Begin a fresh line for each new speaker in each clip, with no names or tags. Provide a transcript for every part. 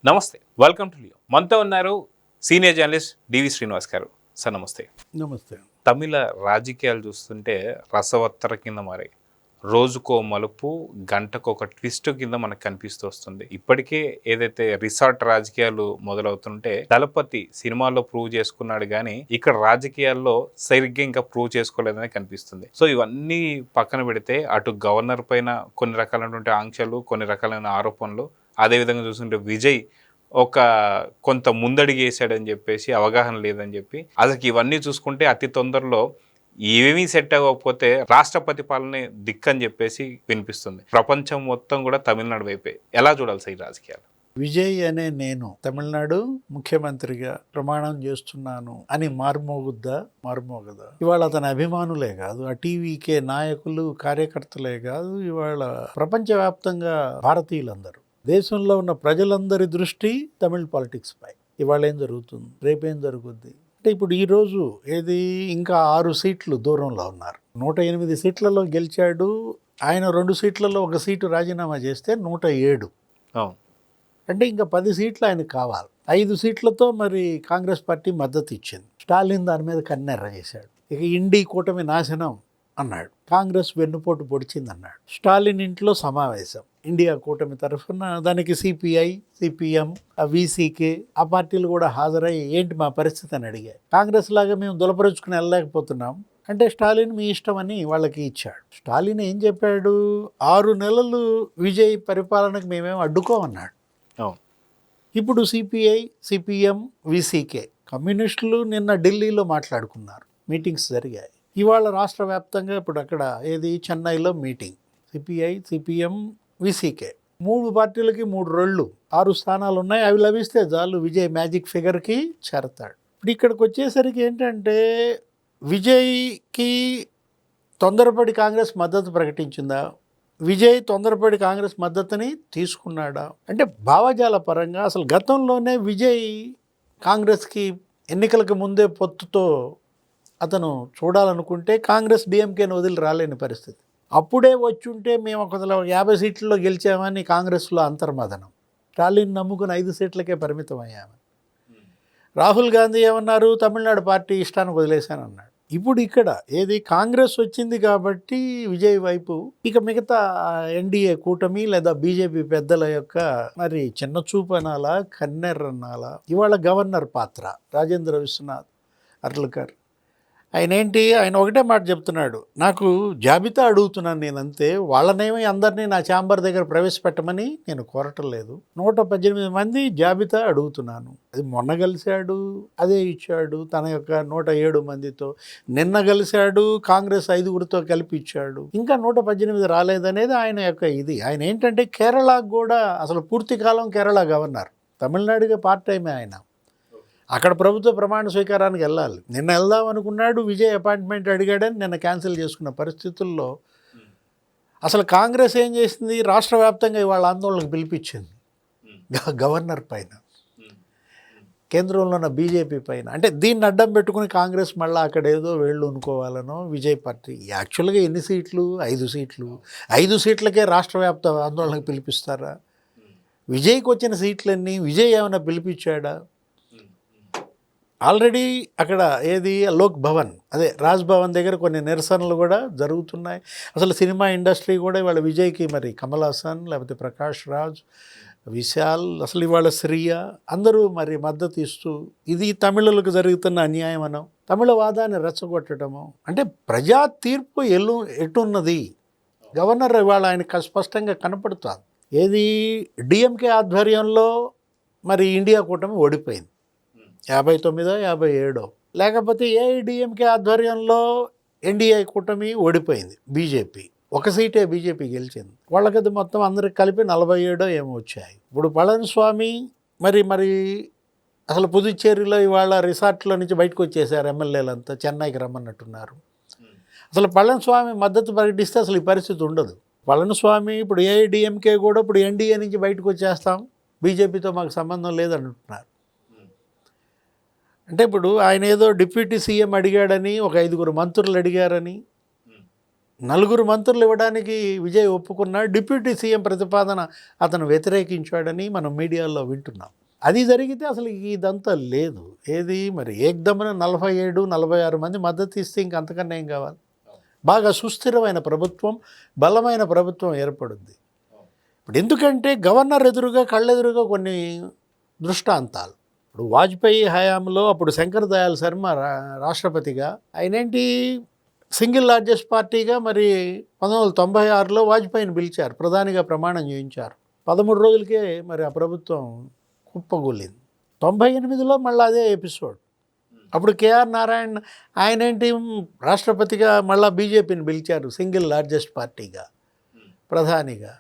నమస్తే, welcome to Leo. మనతో ఉన్నారు సీనియర్ జర్నలిస్ట్ డివి శ్రీనివాస్ గారు. సార్ నమస్తే.
నమస్తే.
తమిళ రాజకీయాలు చూస్తుంటే రసవత్తర కింద మారాయి. రోజుకో మలుపు, గంటకు ఒక ట్విస్ట్ కింద మనకు కనిపిస్తూ వస్తుంది. ఇప్పటికే ఏదైతే రిసార్ట్ రాజకీయాలు మొదలవుతుంటే దళపతి సినిమాలో ప్రూవ్ చేసుకున్నాడు, కానీ ఇక్కడ రాజకీయాల్లో సరిగ్గా ఇంకా ప్రూవ్ చేసుకోలేదని కనిపిస్తుంది. సో ఇవన్నీ పక్కన పెడితే అటు గవర్నర్ పైన కొన్ని రకాలైనటువంటి ఆంక్షలు, కొన్ని రకాలైన ఆరోపణలు, అదేవిధంగా చూస్తుంటే విజయ్ ఒక కొంత ముందడిగి వేసాడని చెప్పేసి, అవగాహన లేదని చెప్పి, అసలు ఇవన్నీ చూసుకుంటే అతి తొందరలో ఏమీ సెట్ అవ్వకపోతే రాష్ట్రపతి పాలనే దిక్కని చెప్పేసి వినిపిస్తుంది. ప్రపంచం మొత్తం కూడా తమిళనాడు వైపే. ఎలా చూడాలి సార్ ఈ రాజకీయాలు?
విజయ్ అనే నేను తమిళనాడు ముఖ్యమంత్రిగా ప్రమాణం చేస్తున్నాను అని మారుమోగదా? ఇవాళ అతని అభిమానులే కాదు, ఆ టీవీకే నాయకులు, కార్యకర్తలే కాదు, ఇవాళ ప్రపంచవ్యాప్తంగా భారతీయులందరూ, దేశంలో ఉన్న ప్రజలందరి దృష్టి తమిళ పాలిటిక్స్ పై. ఇవాళ ఏం జరుగుతుంది, రేపేం జరుగుద్ది అంటే, ఇప్పుడు ఈరోజు ఇంకా 6 సీట్లు దూరంలో ఉన్నారు. 108 సీట్లలో గెలిచాడు ఆయన. 2 సీట్లలో 1 సీటు రాజీనామా చేస్తే 107. అంటే ఇంకా 10 సీట్లు ఆయనకు కావాలి. 5 సీట్లతో మరి కాంగ్రెస్ పార్టీ మద్దతు ఇచ్చింది. స్టాలిన్ దాని మీద కన్నెర్ర చేశాడు. ఇక ఇండి కూటమి నాశనం అన్నాడు. కాంగ్రెస్ వెన్నుపోటు పొడిచింది అన్నాడు. స్టాలిన్ ఇంట్లో సమావేశం ఇండియా కూటమి తరఫున. దానికి సిపిఐ, సిపిఎం, విసికే ఆ పార్టీలు కూడా హాజరై ఏంటి మా పరిస్థితి అని అడిగాయి. కాంగ్రెస్ లాగా మేము దులపరుచుకుని వెళ్ళలేకపోతున్నాం అంటే స్టాలిన్ మీ ఇష్టం అని వాళ్ళకి ఇచ్చాడు. స్టాలిన్ ఏం చెప్పాడు, 6 నెలలు విజయ్ పరిపాలనకు మేమేం అడ్డుకోమన్నాడు. ఇప్పుడు సిపిఐ, సిపిఎం, విసికే కమ్యూనిస్టులు నిన్న ఢిల్లీలో మాట్లాడుకున్నారు, మీటింగ్స్ జరిగాయి. ఇవాళ రాష్ట్ర వ్యాప్తంగా ఇప్పుడు అక్కడ చెన్నైలో మీటింగ్. సిపిఐ, సిపిఎం, విసికే 3 పార్టీలకి 3 రోళ్ళు, 6 స్థానాలు ఉన్నాయి. అవి లభిస్తే చాలు విజయ్ మ్యాజిక్ ఫిగర్కి చేరతాడు. ఇప్పుడు ఇక్కడికి వచ్చేసరికి ఏంటంటే, విజయ్కి తొందరపడి కాంగ్రెస్ మద్దతు ప్రకటించిందా, విజయ్ తొందరపడి కాంగ్రెస్ మద్దతుని తీసుకున్నాడా అంటే, భావజాల పరంగా అసలు గతంలోనే విజయ్ కాంగ్రెస్కి ఎన్నికలకు ముందే పొత్తుతో అతను చూడాలనుకుంటే కాంగ్రెస్ డిఎంకేని వదిలి రాలేని పరిస్థితి. అప్పుడే వచ్చుంటే మేము ఒక 50 సీట్లలో గెలిచామని కాంగ్రెస్లో అంతర్మదనం. స్టాలిన్ నమ్ముకుని 5 సీట్లకే పరిమితం అయ్యామని. రాహుల్ గాంధీ ఏమన్నారు, తమిళనాడు పార్టీ ఇష్టానికి వదిలేశానన్నాడు. ఇప్పుడు ఇక్కడ కాంగ్రెస్ వచ్చింది కాబట్టి విజయ్ వైపు ఇక మిగతా ఎన్డీఏ కూటమి లేదా బీజేపీ పెద్దల యొక్క మరి చిన్న చూపు అనాలా, కన్నెర్ర అనాలా. ఇవాళ గవర్నర్ పాత్ర రాజేంద్ర విశ్వనాథ్ అర్లకర్. ఆయన ఒకటే మాట చెప్తున్నాడు, నాకు జాబితా అడుగుతున్నాను నేను అంతే, వాళ్ళనేమి అందరినీ నా ఛాంబర్ దగ్గర ప్రవేశపెట్టమని నేను కోరటం లేదు. 118 మంది జాబితా అడుగుతున్నాను. అది మొన్న కలిశాడు, అదే ఇచ్చాడు తన యొక్క 107 మందితో. నిన్న కలిశాడు, కాంగ్రెస్ 5గురితో కలిపి ఇచ్చాడు. ఇంకా 118 రాలేదనేది ఆయన యొక్క ఇది. ఆయన ఏంటంటే కేరళకు కూడా అసలు పూర్తి కాలం కేరళ గవర్నర్, తమిళనాడుగా పార్ట్ టైమే ఆయన. అక్కడ ప్రభుత్వ ప్రమాణ స్వీకారానికి వెళ్ళాలి. నిన్న వెళ్దాం అనుకున్నాడు, విజయ్ అపాయింట్మెంట్ అడిగాడని నిన్న క్యాన్సిల్ చేసుకున్న పరిస్థితుల్లో అసలు కాంగ్రెస్ ఏం చేసింది, రాష్ట్ర వ్యాప్తంగా ఇవాళ ఆందోళనకు పిలిపించింది గవర్నర్ పైన, కేంద్రంలో ఉన్న బీజేపీ పైన. అంటే దీన్ని అడ్డం పెట్టుకుని కాంగ్రెస్ మళ్ళీ అక్కడ ఏదో వేళ్ళు అనుకోవాలనో విజయ్ పార్టీ. యాక్చువల్గా ఎన్ని సీట్లు, 5 సీట్లు. 5 సీట్లకే రాష్ట్ర వ్యాప్త ఆందోళనకు పిలిపిస్తారా? విజయ్కి వచ్చిన సీట్లన్నీ విజయ్ ఏమైనా పిలిపించాడా? ఆల్రెడీ అక్కడ లోక్ భవన్, రాజ్ భవన్ దగ్గర కొన్ని నిరసనలు కూడా జరుగుతున్నాయి. అసలు సినిమా ఇండస్ట్రీ కూడా ఇవాళ విజయ్కి మరి కమల్ హాసన్, లేకపోతే ప్రకాష్ రాజ్, విశాల్, అసలు ఇవాళ శ్రీయ అందరూ మరి మద్దతు ఇస్తూ ఇది తమిళులకు జరుగుతున్న అన్యాయం అనో, తమిళ వాదాన్ని రెచ్చగొట్టడము. అంటే ప్రజా తీర్పు ఎటున్నది, గవర్నర్ ఇవాళ ఆయనకు స్పష్టంగా కనపడుతుంది. డిఎంకే ఆధ్వర్యంలో మరి ఇండియా కూటమి ఓడిపోయింది, 59, 57. లేకపోతే ఏఐడిఎంకే ఆధ్వర్యంలో ఎన్డీఏ కూటమి ఓడిపోయింది, బీజేపీ 1 సీటే బీజేపీ గెలిచింది. వాళ్ళకది మొత్తం అందరికి కలిపి 47 ఏమో వచ్చాయి. ఇప్పుడు పళనిస్వామి మరి అసలు పుదుచ్చేరిలో ఇవాళ రిసార్ట్లో నుంచి బయటకు వచ్చేసారు ఎమ్మెల్యేలంతా, చెన్నైకి రమ్మన్నట్టున్నారు. అసలు పళనిస్వామి మద్దతు ప్రకటిస్తే అసలు ఈ పరిస్థితి ఉండదు. పళనిస్వామి ఇప్పుడు ఏఐడిఎంకే కూడా ఇప్పుడు ఎన్డీఏ నుంచి బయటకు వచ్చేస్తాం, బీజేపీతో మాకు సంబంధం లేదంటున్నారు. అంటే ఇప్పుడు ఆయన ఏదో డిప్యూటీ సీఎం అడిగాడని, ఒక 5 మంత్రులు అడిగారని, నలుగురు మంత్రులు ఇవ్వడానికి విజయ్ ఒప్పుకున్నా, డిప్యూటీ సీఎం ప్రతిపాదన అతను వ్యతిరేకించాడని మనం మీడియాలో వింటున్నాం. అది జరిగితే అసలు ఇదంతా లేదు. ఏది మరి ఏకదమ్మున 47-46 మంది మద్దతు ఇస్తే ఇంక అంతకన్నా ఏం కావాలి? బాగా సుస్థిరమైన ప్రభుత్వం, బలమైన ప్రభుత్వం ఏర్పడుద్ది. ఇప్పుడు ఎందుకంటే గవర్నర్ ఎదురుగా కళ్ళెదురుగా కొన్ని దృష్టాంతాలు. ఇప్పుడు వాజ్పేయి హయాంలో అప్పుడు శంకర్ దయాళ్ శర్మ రాష్ట్రపతిగా, ఆయనేంటి సింగిల్ లార్జెస్ట్ పార్టీగా మరి 1996లో వాజ్పేయిని పిలిచారు, ప్రధానిగా ప్రమాణం చేయించారు. 13 రోజులకే మరి ఆ ప్రభుత్వం కుప్పగూలింది. 98లో మళ్ళీ అదే ఎపిసోడ్. అప్పుడు కేఆర్ నారాయణ్ ఆయనేంటి రాష్ట్రపతిగా మళ్ళీ బీజేపీని పిలిచారు సింగిల్ లార్జెస్ట్ పార్టీగా ప్రధానిగా.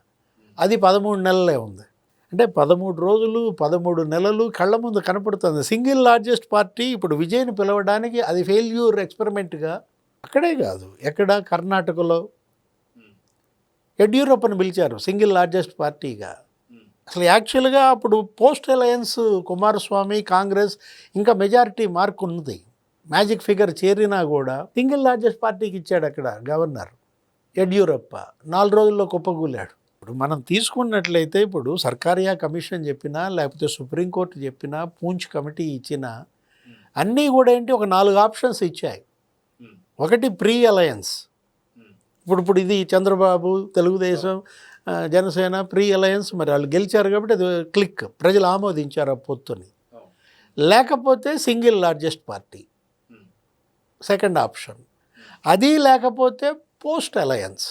అది 13 నెలలే ఉంది. అంటే 13 రోజులు 13 నెలలు కళ్ళ ముందు కనపడుతుంది. సింగిల్ లార్జెస్ట్ పార్టీ ఇప్పుడు విజయ్ని పిలవడానికి అది ఫెయిల్యూర్ ఎక్స్పెరిమెంట్గా. అక్కడే కాదు, ఎక్కడ కర్ణాటకలో యడ్యూరప్పని పిలిచారు సింగిల్ లార్జెస్ట్ పార్టీగా. అసలు యాక్చువల్గా అప్పుడు పోస్ట్ అలయన్స్ కుమారస్వామి కాంగ్రెస్ ఇంకా మెజారిటీ మార్క్ ఉన్నది. మ్యాజిక్ ఫిగర్ చేరినా కూడా సింగిల్ లార్జెస్ట్ పార్టీకి ఇచ్చాడు అక్కడ గవర్నర్ యడ్యూరప్ప. 4 రోజుల్లో కుప్పగూలాడు. ఇప్పుడు మనం తీసుకున్నట్లయితే ఇప్పుడు సర్కారియా కమిషన్ చెప్పినా లేకపోతే సుప్రీంకోర్టు చెప్పినా పూంచ్ కమిటీ ఇచ్చినా అన్నీ కూడా ఏంటి ఒక 4 ఆప్షన్స్ ఇచ్చాయి. ఒకటి ప్రీ అలయన్స్. ఇప్పుడు ఇది చంద్రబాబు తెలుగుదేశం జనసేన ప్రీ అలయన్స్, మరి వాళ్ళు గెలిచారు కాబట్టి అది క్లిక్, ప్రజలు ఆమోదించారు ఆ పొత్తుని. లేకపోతే single largest party second option. అది లేకపోతే పోస్ట్ అలయన్స్,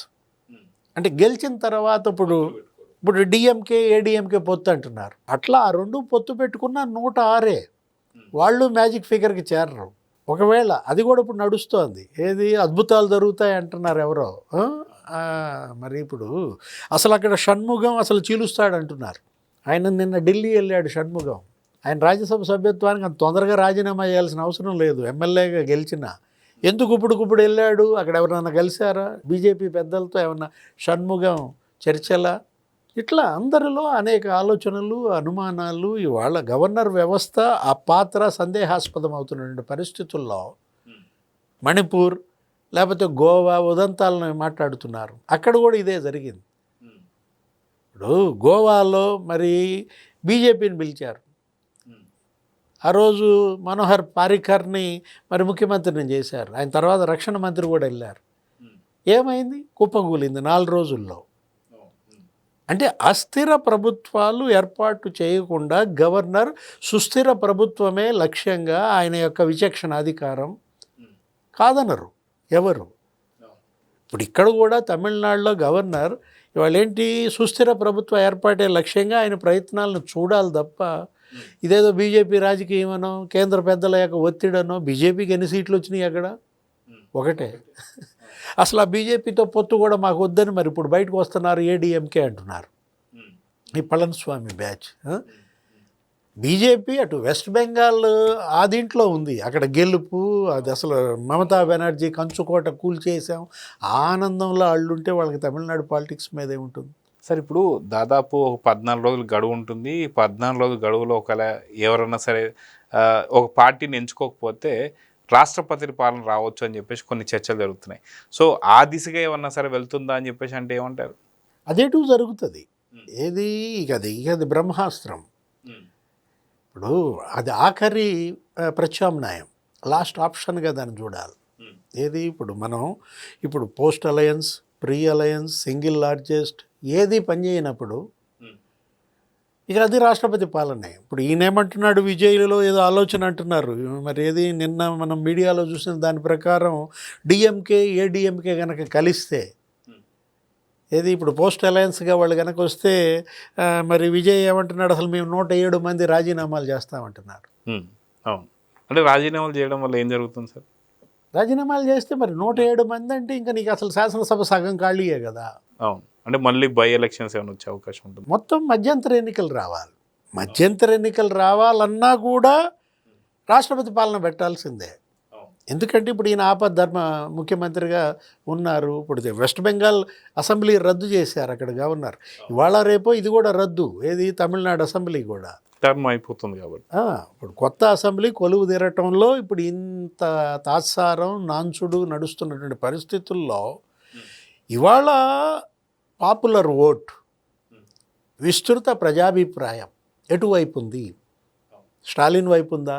అంటే గెలిచిన తర్వాత ఇప్పుడు డిఎంకే ఏడిఎంకే పొత్తు అంటున్నారు. అట్లా ఆ 2 పొత్తు పెట్టుకున్న 106 వాళ్ళు మ్యాజిక్ ఫిగర్కి చేరరు. ఒకవేళ అది కూడా ఇప్పుడు నడుస్తోంది. ఏది అద్భుతాలు జరుగుతాయి అంటున్నారు ఎవరో. మరి ఇప్పుడు అసలు అక్కడ షణ్ముగం అసలు చీలుస్తాడు అంటున్నారు. ఆయన నిన్న ఢిల్లీ వెళ్ళాడు షణ్ముగం. ఆయన రాజ్యసభ సభ్యత్వానికి అంత తొందరగా రాజీనామా చేయాల్సిన అవసరం లేదు, ఎమ్మెల్యేగా గెలిచినా. ఎందుకు ఇప్పుడు వెళ్ళాడు? అక్కడ ఎవరన్నా కలిశారా బీజేపీ పెద్దలతో? ఏమన్నా షణ్ముగం చర్చలా? ఇట్లా అందరిలో అనేక ఆలోచనలు, అనుమానాలు. ఇవాళ గవర్నర్ వ్యవస్థ ఆ పాత్ర సందేహాస్పదం అవుతున్న పరిస్థితుల్లో మణిపూర్ లేకపోతే గోవా ఉదంతాలను మాట్లాడుతున్నారు. అక్కడ కూడా ఇదే జరిగింది. ఇప్పుడు గోవాలో మరి బీజేపీని పిలిచారు. ఆ రోజు మనోహర్ పారికర్ని మరి ముఖ్యమంత్రిని చేశారు. ఆయన తర్వాత రక్షణ మంత్రి కూడా వెళ్ళారు. ఏమైంది? కుప్పగూలింది 4 రోజుల్లో. అంటే అస్థిర ప్రభుత్వాలు ఏర్పాటు చేయకుండా గవర్నర్ సుస్థిర ప్రభుత్వమే లక్ష్యంగా ఆయన యొక్క విచక్షణాధికారం కాదనరు ఎవరు. ఇప్పుడు ఇక్కడ కూడా తమిళనాడులో గవర్నర్ ఇవాళ ఏంటి సుస్థిర ప్రభుత్వ ఏర్పాటే లక్ష్యంగా ఆయన ప్రయత్నాలను చూడాలి తప్ప ఇదేదో బీజేపీ రాజకీయమనో కేంద్ర పెద్దల యొక్క ఒత్తిడనో. బీజేపీకి ఎన్ని సీట్లు వచ్చినాయి అక్కడ? ఒకటే. అసలు ఆ బీజేపీతో పొత్తు కూడా మాకు వద్దని మరి ఇప్పుడు బయటకు వస్తున్నారు ఏడీఎంకే అంటున్నారు. ఈ పళనిస్వామి బ్యాచ్. బీజేపీ అటు వెస్ట్ బెంగాల్ ఆ దీంట్లో ఉంది, అక్కడ గెలుపు. అది అసలు మమతా బెనర్జీ కంచుకోట కూల్చేసాం ఆనందంలో అళ్ళుంటే వాళ్ళకి తమిళనాడు పాలిటిక్స్ మీద ఏముంటుంది?
సార్ ఇప్పుడు దాదాపు ఒక 14 రోజులు గడువు ఉంటుంది. ఈ 14 రోజుల గడువులో ఒకవేళ ఎవరన్నా సరే ఒక పార్టీని ఎంచుకోకపోతే రాష్ట్రపతి పాలన రావచ్చు అని చెప్పేసి కొన్ని చర్చలు జరుగుతున్నాయి. సో ఆ దిశగా ఏమన్నా సరే వెళ్తుందా అని చెప్పేసి అంటే ఏమంటారు?
అదేటూ జరుగుతుంది. ఏది ఇక అది బ్రహ్మాస్త్రం. ఇప్పుడు అది ఆఖరి ప్రత్యామ్నాయం, లాస్ట్ ఆప్షన్గా దాన్ని చూడాలి. ఏది ఇప్పుడు post alliance, pre alliance, single largest ఏది పనిచేయనప్పుడు ఇక అది రాష్ట్రపతి పాలనే. ఇప్పుడు ఈయనేమంటున్నాడు, విజయ్లో ఏదో ఆలోచన అంటున్నారు. మరి ఏది నిన్న మనం మీడియాలో చూసిన దాని ప్రకారం డిఎంకే ఏడిఎంకే కనుక కలిస్తే, ఏది ఇప్పుడు పోస్ట్ అలయన్స్గా వాళ్ళు కనుక వస్తే మరి విజయ్ ఏమంటున్నాడు, అసలు మేము 107 మంది రాజీనామాలు చేస్తామంటున్నారు.
అవును, అంటే రాజీనామాలు చేయడం వల్ల ఏం జరుగుతుంది సార్?
రాజీనామాలు చేస్తే మరి 107 మంది అంటే ఇంకా నీకు అసలు శాసనసభ సగం ఖాళీయే కదా.
అవును, అంటే మళ్ళీ బై ఎలక్షన్స్ ఏమైనా వచ్చే అవకాశం ఉంటుంది?
మొత్తం మధ్యంతర ఎన్నికలు రావాలి. మధ్యంతర ఎన్నికలు రావాలన్నా కూడా రాష్ట్రపతి పాలన పెట్టాల్సిందే. ఎందుకంటే ఇప్పుడు ఈయన ఆపద్ధర్మ ముఖ్యమంత్రిగా ఉన్నారు. ఇప్పుడు వెస్ట్ బెంగాల్ అసెంబ్లీ రద్దు చేశారు అక్కడ గవర్నర్. ఇవాళ రేపో ఇది కూడా రద్దు. ఏది తమిళనాడు అసెంబ్లీ కూడా
టర్మ్ అయిపోతుంది కాబట్టి
ఇప్పుడు కొత్త అసెంబ్లీ కొలువు తీరటంలో ఇప్పుడు ఇంత తాత్సారం నాన్సుడు నడుస్తున్నటువంటి పరిస్థితుల్లో ఇవాళ పాపులర్ ఓట్, విస్తృత ప్రజాభిప్రాయం ఎటువైపు ఉంది? స్టాలిన్ వైపు ఉందా,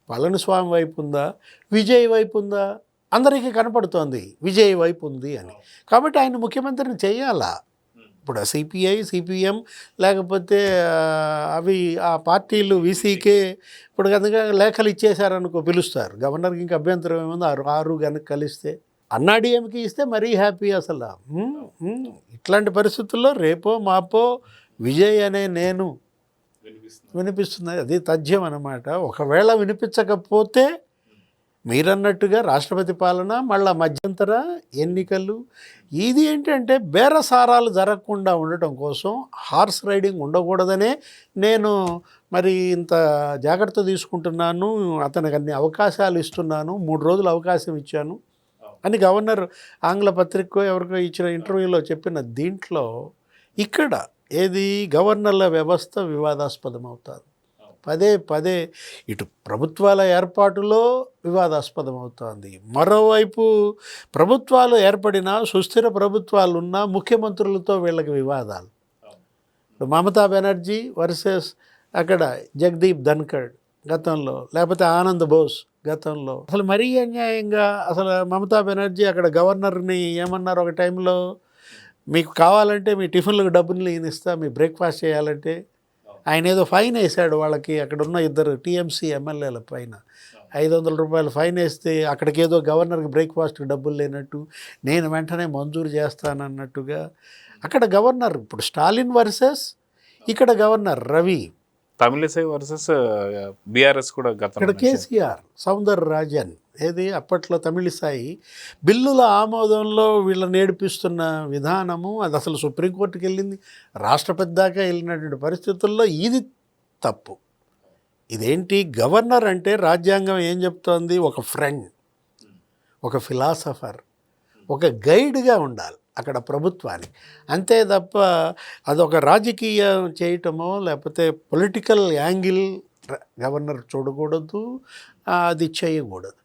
పళనిస్వామి వైపు ఉందా, విజయ్ వైపు ఉందా? అందరికీ కనపడుతోంది విజయ్ వైపు ఉంది అని. కాబట్టి ఆయన ముఖ్యమంత్రిని చేయాలా? ఇప్పుడు సిపిఐ, సిపిఎం లేకపోతే అవి ఆ పార్టీలు వీసీకే ఇప్పుడు కనుక లేఖలు ఇచ్చేశారనుకో, పిలుస్తారు గవర్నర్కి, ఇంకా అభ్యంతరం ఏముంది? ఆరు కనుక కలిస్తే అన్నాడీఎంకి ఇస్తే మరీ హ్యాపీ అసలు. ఇట్లాంటి పరిస్థితుల్లో రేపో మాపో విజయ్ అనే నేను వినిపిస్తుంది, అది తథ్యం అన్నమాట. ఒకవేళ వినిపించకపోతే మీరన్నట్టుగా రాష్ట్రపతి పాలన, మళ్ళా మధ్యంతర ఎన్నికలు. ఇది ఏంటంటే బేరసారాలు జరగకుండా ఉండటం కోసం, హార్స్ రైడింగ్ ఉండకూడదనే నేను మరి ఇంత జాగ్రత్త తీసుకుంటున్నాను, అతనికి అన్ని అవకాశాలు ఇస్తున్నాను, 3 రోజులు అవకాశం ఇచ్చాను అని గవర్నర్ ఆంగ్ల పత్రికో ఎవరికో ఇచ్చిన ఇంటర్వ్యూలో చెప్పిన దీంట్లో ఇక్కడ ఏది గవర్నర్ల వ్యవస్థ వివాదాస్పదం అవుతుంది. పదే ఇటు ప్రభుత్వాల ఏర్పాటులో వివాదాస్పదం అవుతుంది. మరోవైపు ప్రభుత్వాలు ఏర్పడినా, సుస్థిర ప్రభుత్వాలు ఉన్నా ముఖ్యమంత్రులతో వీళ్ళకి వివాదాలు. ఇప్పుడు మమతా బెనర్జీ వర్సెస్ అక్కడ జగదీప్ ధన్కడ్ గతంలో, లేకపోతే ఆనంద్ బోస్ గతంలో. అసలు మరీ అన్యాయంగా అసలు మమతా బెనర్జీ అక్కడ గవర్నర్ని ఏమన్నారు ఒక టైంలో, మీకు కావాలంటే మీ టిఫిన్లకు డబ్బులు నేను ఇస్తా, మీ బ్రేక్ఫాస్ట్ చేయాలంటే. ఆయన ఏదో ఫైన్ వేసాడు వాళ్ళకి, అక్కడ ఉన్న 2 టీఎంసీ ఎమ్మెల్యేల పైన 500 రూపాయలు ఫైన్ వేస్తే, అక్కడికి ఏదో గవర్నర్కి బ్రేక్ఫాస్ట్కి డబ్బులు లేనట్టు, నేను వెంటనే మంజూరు చేస్తానన్నట్టుగా అక్కడ గవర్నర్. ఇప్పుడు స్టాలిన్ వర్సెస్ ఇక్కడ governor Ravi,
Tamilisai versus BRS కూడా
ఇక్కడ కేసీఆర్, సౌందరరాజన్ ఏది అప్పట్లో తమిళిసాయి బిల్లుల ఆమోదంలో వీళ్ళని నేర్పిస్తున్న విధానము, అది అసలు సుప్రీంకోర్టుకి వెళ్ళింది, రాష్ట్రపతి దాకా వెళ్ళినటువంటి పరిస్థితుల్లో ఇది తప్పు. ఇదేంటి? గవర్నర్ అంటే రాజ్యాంగం ఏం చెప్తోంది? ఒక ఫ్రెండ్, ఒక ఫిలాసఫర్, ఒక గైడ్గా ఉండాలి అక్కడ ప్రభుత్వానికి. అంతే తప్ప అదొక రాజకీయం చేయటమో లేకపోతే పొలిటికల్ యాంగిల్ గవర్నర్ చూడకూడదు, అది చేయకూడదు.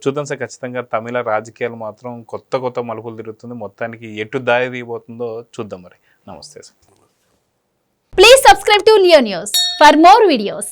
చూద్దాం సార్, ఖచ్చితంగా తమిళ రాజకీయాలు మాత్రం కొత్త మలుపులు తిరుగుతుంది. మొత్తానికి ఎటు దారి తీయబోతుందో చూద్దాం మరి. నమస్తే sir.
Please subscribe to Leo News for more videos.